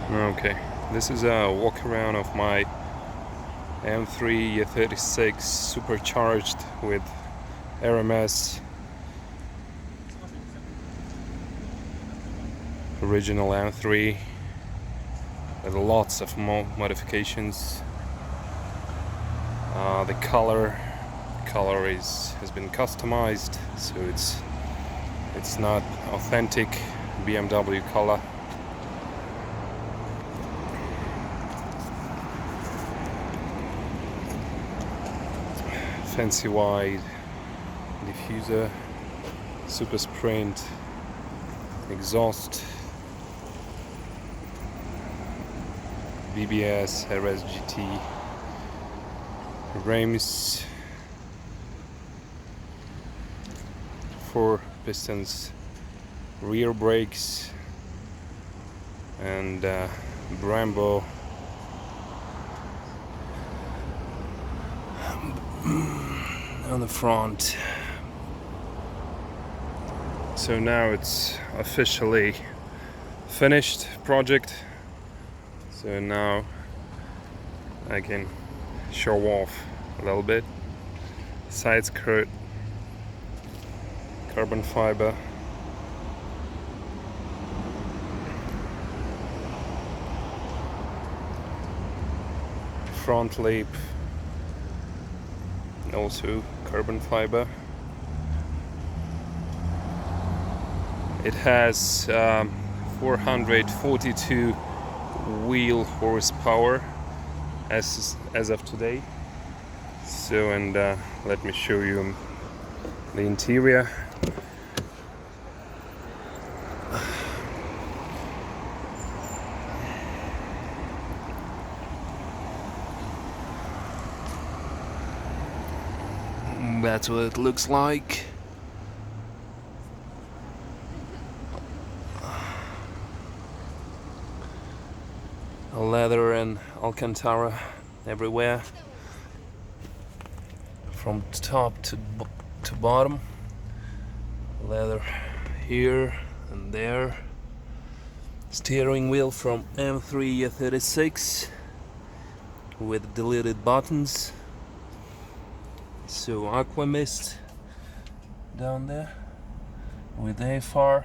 Okay, this is a walk around of my M3 E36 Supercharged with RMS, original M3 with lots of modifications. The color has been customized, so it's not authentic BMW color. Fancy wide diffuser, super sprint exhaust, BBS, RSGT rims, 4 pistons, rear brakes, and Bmw on the front. So now it's officially finished project, so now I can show off a little bit. Side skirt, carbon fiber, front lip, also carbon fiber. It has 442 wheel horsepower as of today. So, and let me show you the interior. That's what it looks like. Leather and Alcantara everywhere, from top to bottom. Leather here and there. Steering wheel from M3 E36 with deleted buttons. So aqua mist down there with AFR.